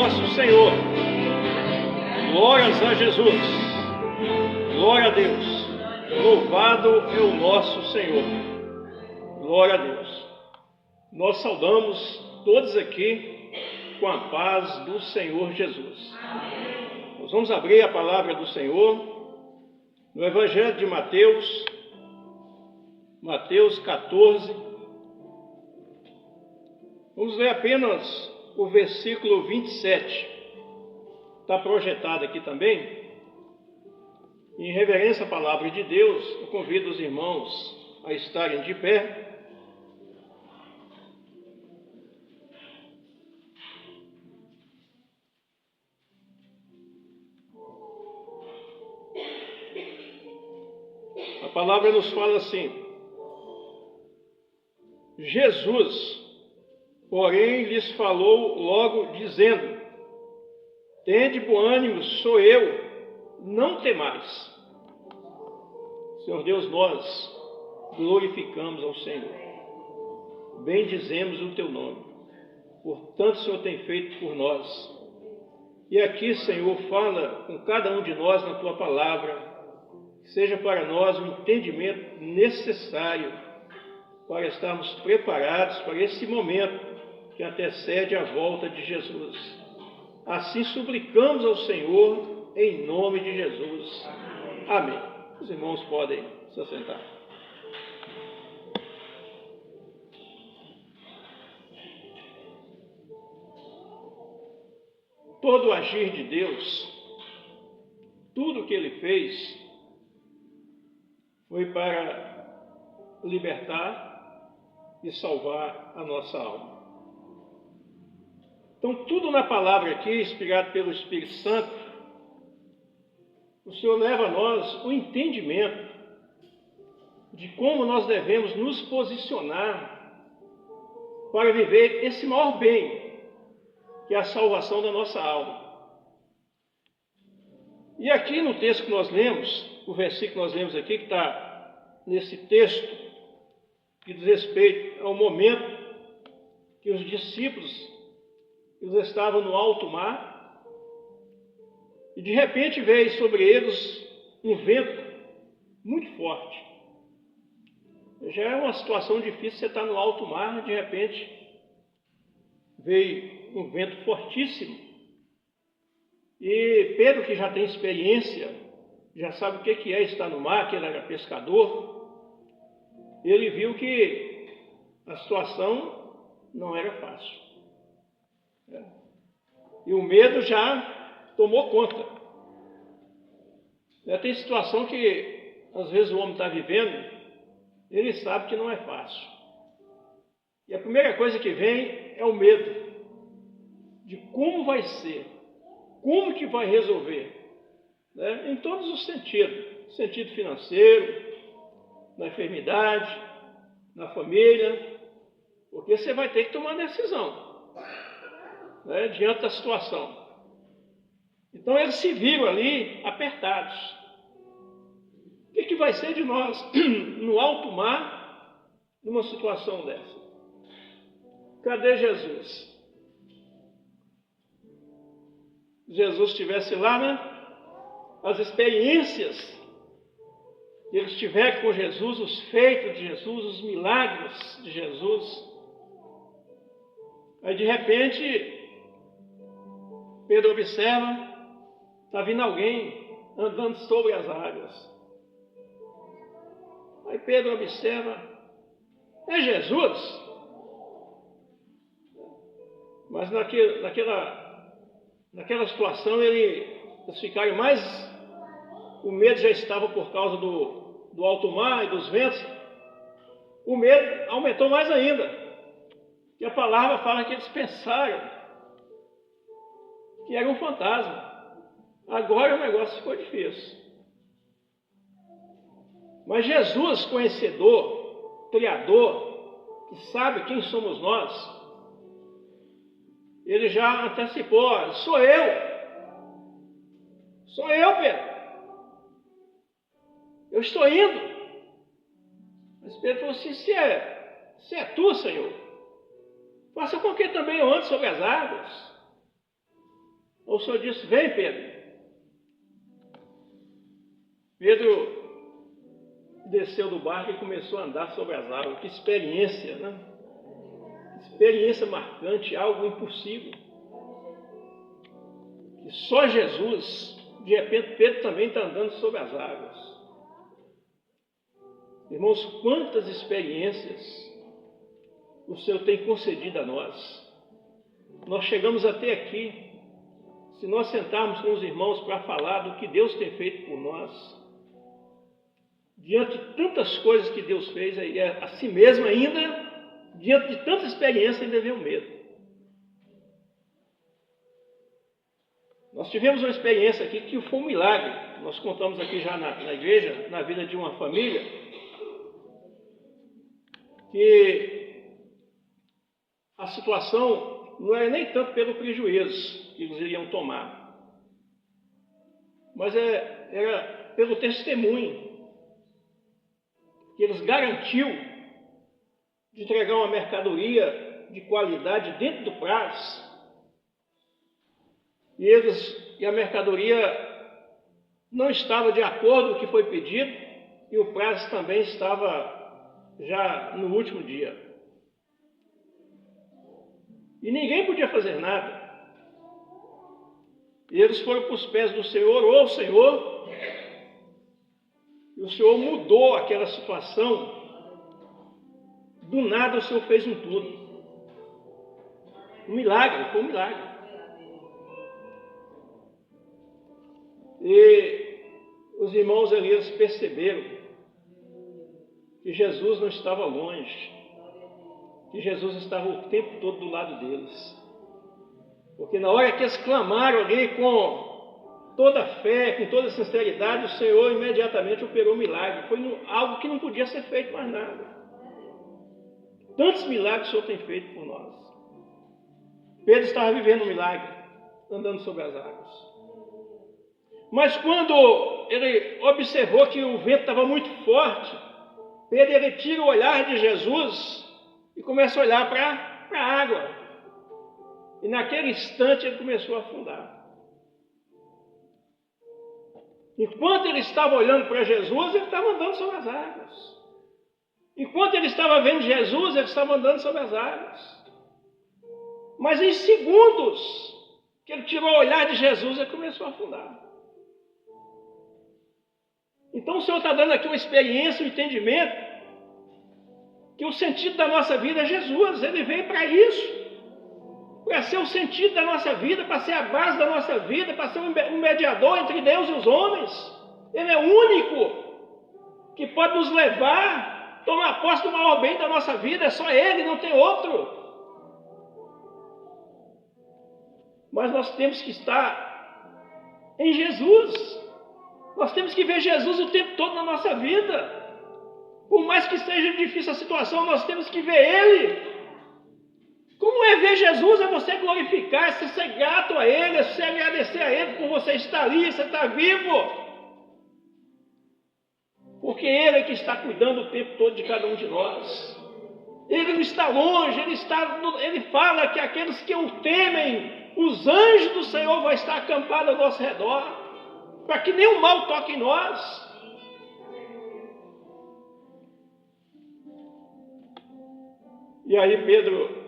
nosso Senhor. Glórias a Jesus. Glória a Deus. Louvado é o nosso Senhor. Glória a Deus. Nós saudamos todos aqui com a paz do Senhor Jesus. Nós vamos abrir a palavra do Senhor no Evangelho de Mateus, Mateus 14. Vamos ler apenas o versículo 27. Está projetado aqui também. Em reverência à palavra de Deus, eu convido os irmãos a estarem de pé. A palavra nos fala assim: Jesus, porém, lhes falou logo, dizendo: tende bom ânimo, sou eu, não temais. Senhor Deus, nós glorificamos ao Senhor, bendizemos o teu nome, por tanto o Senhor tem feito por nós. E aqui, Senhor, fala com cada um de nós na tua palavra, que seja para nós o entendimento necessário para estarmos preparados para esse momento que antecede a volta de Jesus. Assim suplicamos ao Senhor, em nome de Jesus. Amém. Os irmãos podem se assentar. Todo o agir de Deus, tudo o que Ele fez, foi para libertar e salvar a nossa alma. Então, tudo na palavra aqui, inspirado pelo Espírito Santo, o Senhor leva a nós o entendimento de como nós devemos nos posicionar para viver esse maior bem, que é a salvação da nossa alma. E aqui no texto que nós lemos, o versículo que nós lemos aqui, que está nesse texto, que diz respeito ao momento que os discípulos eles estavam no alto mar, e de repente veio sobre eles um vento muito forte. Já é uma situação difícil, você estar no alto mar, de repente veio um vento fortíssimo. E Pedro, que já tem experiência, já sabe o que é estar no mar, que ele era pescador, ele viu que a situação não era fácil. E o medo já tomou conta. Tem situação que, às vezes, o homem está vivendo, ele sabe que não é fácil. E a primeira coisa que vem é o medo de como vai ser, como que vai resolver, em todos os sentidos. Sentido financeiro, na enfermidade, na família, porque você vai ter que tomar decisão. Diante da situação. Então eles se viram ali apertados. O que vai ser de nós no alto mar, numa situação dessa? Cadê Jesus? Jesus estivesse lá, as experiências que eles tiveram com Jesus, os feitos de Jesus, os milagres de Jesus. Aí de repente Pedro observa, está vindo alguém andando sobre as águas. Aí Pedro observa, é Jesus. Mas naquela situação eles ficaram mais, o medo já estava por causa do alto mar e dos ventos. O medo aumentou mais ainda. E a palavra fala que eles pensaram que era um fantasma. Agora o negócio ficou difícil. Mas Jesus, conhecedor, criador, que sabe quem somos nós, ele já antecipou: sou eu, Pedro, eu estou indo. Mas Pedro falou assim: se é tu, Senhor, faça com que também eu ande sobre as águas. O Senhor disse: vem, Pedro. Pedro desceu do barco e começou a andar sobre as águas. Que experiência, né? Experiência marcante, algo impossível. E só Jesus, de repente Pedro também está andando sobre as águas. Irmãos, quantas experiências o Senhor tem concedido a nós. Nós chegamos até aqui. Se nós sentarmos com os irmãos para falar do que Deus tem feito por nós, diante de tantas coisas que Deus fez, assim mesmo ainda, diante de tanta experiência, ainda vem o medo. Nós tivemos uma experiência aqui que foi um milagre. Nós contamos aqui já na igreja, na vida de uma família, que a situação não era nem tanto pelo prejuízo que eles iriam tomar, mas era pelo testemunho que eles garantiu de entregar uma mercadoria de qualidade dentro do prazo. E a mercadoria não estava de acordo com o que foi pedido, e o prazo também estava já no último dia. E ninguém podia fazer nada. E eles foram para os pés do Senhor, orou ao Senhor, e o Senhor mudou aquela situação. Do nada o Senhor fez um tudo. Um milagre, foi um milagre. E os irmãos ali, eles perceberam que Jesus não estava longe, que Jesus estava o tempo todo do lado deles. Porque na hora que eles clamaram ali com toda a fé, com toda a sinceridade, o Senhor imediatamente operou um milagre. Foi algo que não podia ser feito mais nada. Tantos milagres o Senhor tem feito por nós. Pedro estava vivendo um milagre, andando sobre as águas. Mas quando ele observou que o vento estava muito forte, Pedro ele tira o olhar de Jesus e começa a olhar para a água. E naquele instante ele começou a afundar. Enquanto ele estava olhando para Jesus, ele estava andando sobre as águas. Enquanto ele estava vendo Jesus, ele estava andando sobre as águas. Mas em segundos que ele tirou o olhar de Jesus, ele começou a afundar. Então o Senhor está dando aqui uma experiência, um entendimento, que o sentido da nossa vida é Jesus. Ele veio para isso, para ser o sentido da nossa vida, para ser a base da nossa vida, para ser um mediador entre Deus e os homens. Ele é o único que pode nos levar a tomar posse do maior bem da nossa vida. É só Ele, não tem outro. Mas nós temos que estar em Jesus. Nós temos que ver Jesus o tempo todo na nossa vida. Por mais que seja difícil a situação, nós temos que ver Ele. Como é ver Jesus? É você glorificar, é você ser grato a Ele, é você agradecer a Ele por você estar ali, você estar vivo. Porque Ele é que está cuidando o tempo todo de cada um de nós. Ele não está longe, Ele fala que aqueles que o temem, os anjos do Senhor vão estar acampados ao nosso redor, para que nenhum mal toque em nós. E aí Pedro,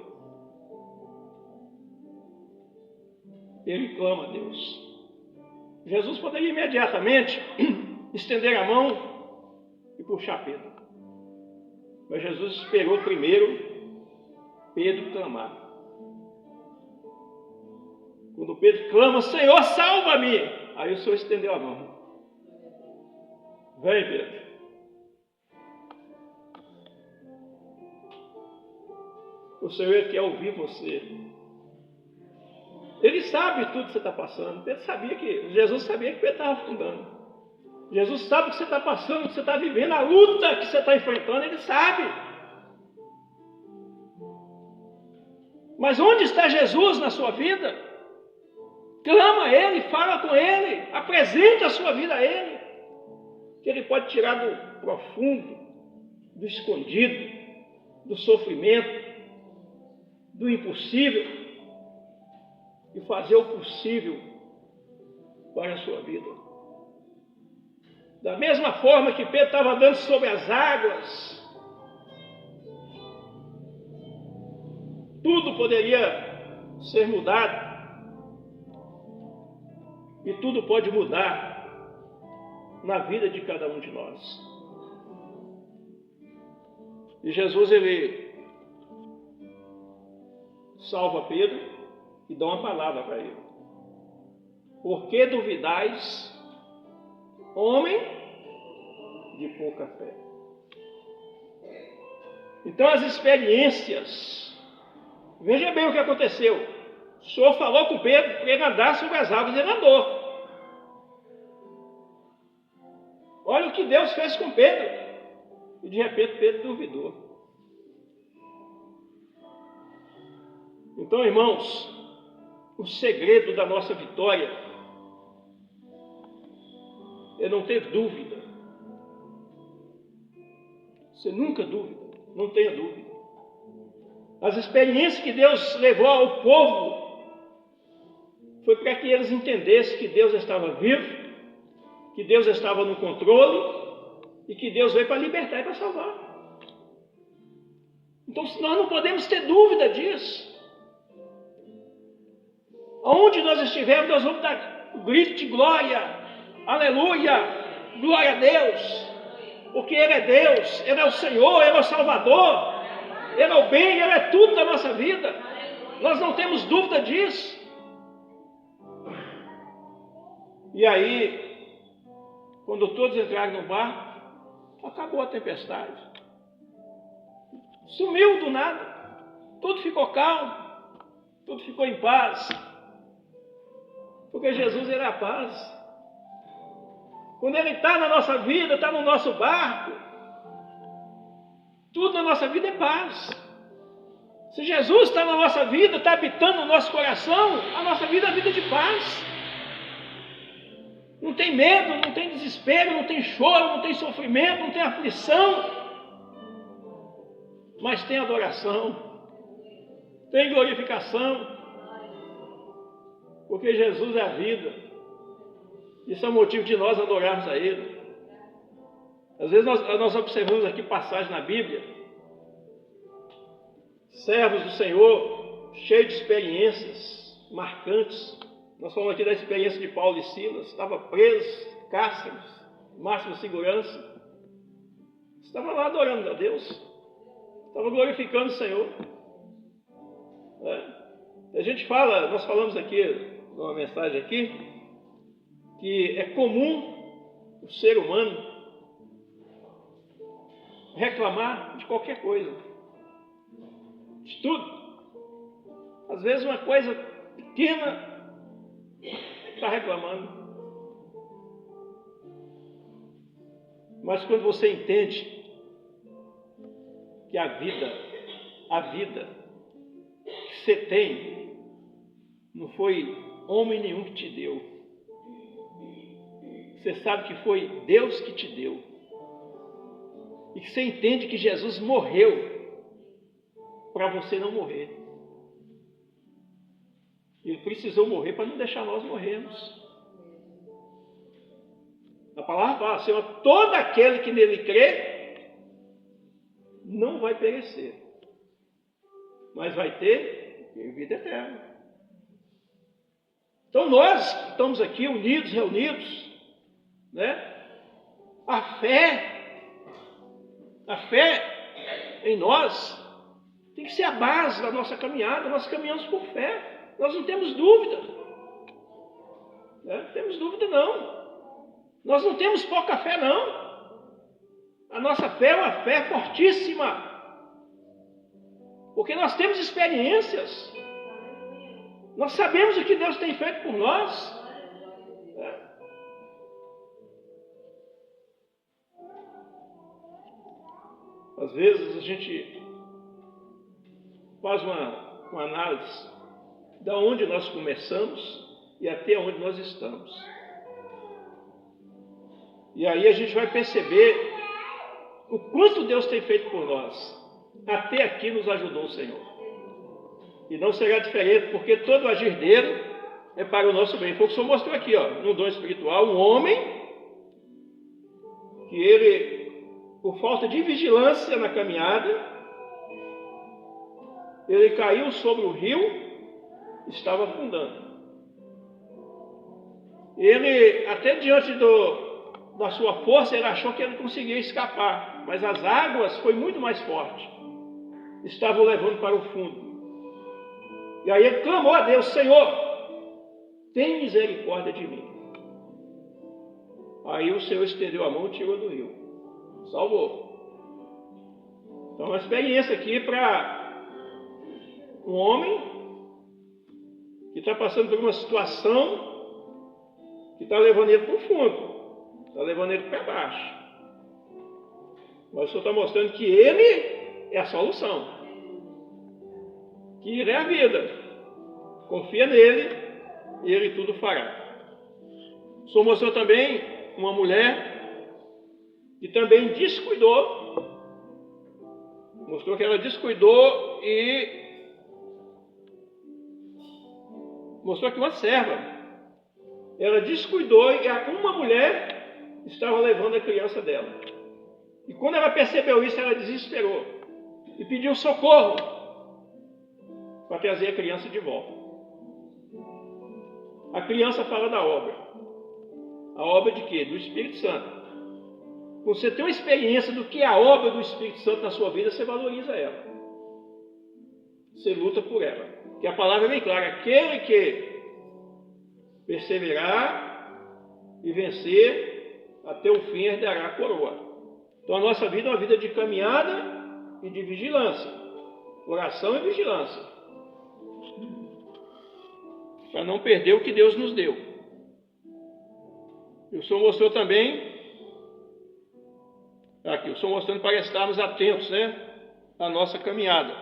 ele clama a Deus. Jesus poderia imediatamente estender a mão e puxar Pedro. Mas Jesus esperou primeiro Pedro clamar. Quando Pedro clama, Senhor, salva-me! Aí o Senhor estendeu a mão. Vem, Pedro. O Senhor quer ouvir você. Ele sabe tudo que você está passando. Jesus sabia que Pedro estava afundando. Jesus sabe o que você está passando, o que você está vivendo, a luta que você está enfrentando, Ele sabe. Mas onde está Jesus na sua vida? Clama a Ele, fala com Ele, apresenta a sua vida a Ele, que Ele pode tirar do profundo, do escondido, do sofrimento, do impossível, e fazer o possível para a sua vida. Da mesma forma que Pedro estava andando sobre as águas, tudo poderia ser mudado. E tudo pode mudar na vida de cada um de nós. E Jesus, ele salva Pedro e dá uma palavra para ele. Por que duvidais, homem de pouca fé? Então as experiências, veja bem o que aconteceu. O Senhor falou com Pedro para ele andar sobre as águas e ele andou. Olha o que Deus fez com Pedro. E de repente Pedro duvidou. Então, irmãos, o segredo da nossa vitória é não ter dúvida. Você nunca duvida, não tenha dúvida. As experiências que Deus levou ao povo foi para que eles entendessem que Deus estava vivo, que Deus estava no controle e que Deus veio para libertar e para salvar. Então nós não podemos ter dúvida disso. Aonde nós estivermos, nós vamos dar um grito de glória, aleluia, glória a Deus, porque Ele é Deus, Ele é o Senhor, Ele é o Salvador, Ele é o bem, Ele é tudo da nossa vida. Nós não temos dúvida disso. E aí, quando todos entraram no barco, acabou a tempestade. Sumiu do nada. Tudo ficou calmo. Tudo ficou em paz. Porque Jesus era a paz. Quando Ele está na nossa vida, está no nosso barco, tudo na nossa vida é paz. Se Jesus está na nossa vida, está habitando no nosso coração, a nossa vida é vida de paz. Não tem medo, não tem desespero, não tem choro, não tem sofrimento, não tem aflição. Mas tem adoração, tem glorificação. Porque Jesus é a vida. Isso é o motivo de nós adorarmos a Ele. Às vezes nós observamos aqui passagens na Bíblia, servos do Senhor, cheios de experiências marcantes. Nós falamos aqui da experiência de Paulo e Silas. Estava preso, cárceres, máxima segurança. Estava lá adorando a Deus. Estava glorificando o Senhor. A gente fala, nós falamos aqui, numa mensagem aqui, que é comum o ser humano reclamar de qualquer coisa. De tudo. Às vezes uma coisa pequena está reclamando. Mas quando você entende que a vida que você tem, não foi homem nenhum que te deu. Você sabe que foi Deus que te deu. E que você entende que Jesus morreu para você não morrer. Ele precisou morrer para não deixar nós morrermos. A palavra fala, Senhor, todo aquele que nele crê não vai perecer, mas vai ter vida eterna. Então nós estamos aqui unidos, reunidos, né? A fé em nós tem que ser a base da nossa caminhada. Nós caminhamos por fé. Nós não temos dúvida. Não temos dúvida, não. Nós não temos pouca fé, não. A nossa fé é uma fé fortíssima. Porque nós temos experiências. Nós sabemos o que Deus tem feito por nós. Às vezes a gente faz uma análise da onde nós começamos e até onde nós estamos. E aí a gente vai perceber o quanto Deus tem feito por nós. Até aqui nos ajudou o Senhor. E não será diferente, porque todo agir dele é para o nosso bem. Foi o que o Senhor mostrou aqui, no dom espiritual, um homem que ele, por falta de vigilância na caminhada, ele caiu sobre o rio, estava afundando. Ele, até diante da sua força, ele achou que ele conseguia escapar, mas as águas foi muito mais forte, estavam levando para o fundo. E aí ele clamou a Deus: Senhor, tem misericórdia de mim. Aí o Senhor estendeu a mão e tirou do rio, salvou. Então, uma experiência aqui para um homem que está passando por uma situação que está levando ele para o fundo, está levando ele para baixo. Mas o Senhor está mostrando que ele é a solução, que ele é a vida. Confia nele e ele tudo fará. O Senhor mostrou também uma mulher que também descuidou, mostrou que ela descuidou e mostrou que uma serva, ela descuidou e uma mulher estava levando a criança dela. E quando ela percebeu isso, ela desesperou e pediu socorro para trazer a criança de volta. A criança fala da obra. A obra de quê? Do Espírito Santo. Quando você tem uma experiência do que é a obra do Espírito Santo na sua vida, você valoriza ela. Você luta por ela. Porque a palavra é bem clara: aquele que perseverar e vencer até o fim herdará a coroa. Então a nossa vida é uma vida de caminhada e de vigilância. Oração e vigilância. Para não perder o que Deus nos deu. E o Senhor mostrou também, aqui, o Senhor mostrando para estarmos atentos, à nossa caminhada.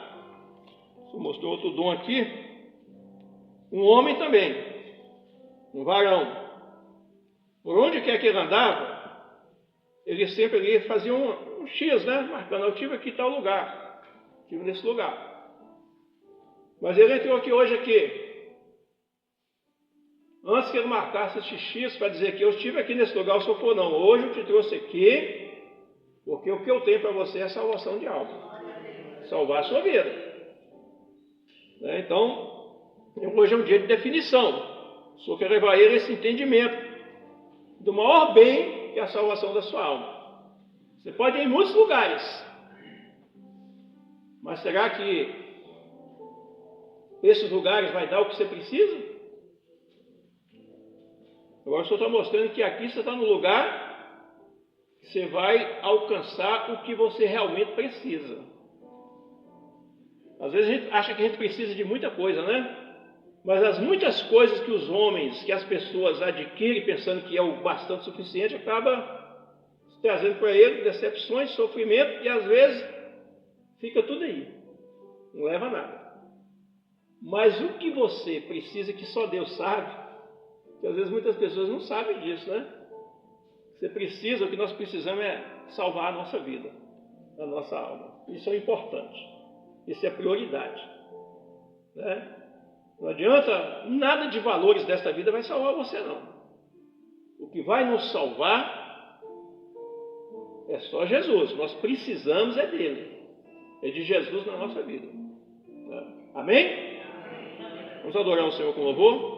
O Senhor mostrou outro dom aqui. Um homem também, um varão. Por onde quer que ele andava, ele sempre ali fazia um X, marcando: eu estive aqui em tal lugar, estive nesse lugar. Mas ele entrou aqui hoje aqui. Antes que ele marcasse esse X para dizer que eu estive aqui nesse lugar, o Senhor falou: não, hoje eu te trouxe aqui, porque o que eu tenho para você é salvação de alma. Salvar a sua vida. Então, hoje é um dia de definição. O Senhor quer levar ele a esse entendimento do maior bem que é a salvação da sua alma. Você pode ir em muitos lugares, mas será que esses lugares vai dar o que você precisa? Agora o Senhor está mostrando que aqui você está no lugar que você vai alcançar o que você realmente precisa. Às vezes a gente acha que a gente precisa de muita coisa, Mas as muitas coisas que os homens, que as pessoas adquirem pensando que é o bastante suficiente, acaba trazendo para ele decepções, sofrimento, e às vezes fica tudo aí. Não leva a nada. Mas o que você precisa, que só Deus sabe, que às vezes muitas pessoas não sabem disso, Você precisa, o que nós precisamos é salvar a nossa vida, a nossa alma. Isso é importante. Isso é prioridade. Não adianta, nada de valores desta vida vai salvar você, não. O que vai nos salvar é só Jesus. Nós precisamos é dele. É de Jesus na nossa vida. Amém? Vamos adorar o Senhor com louvor?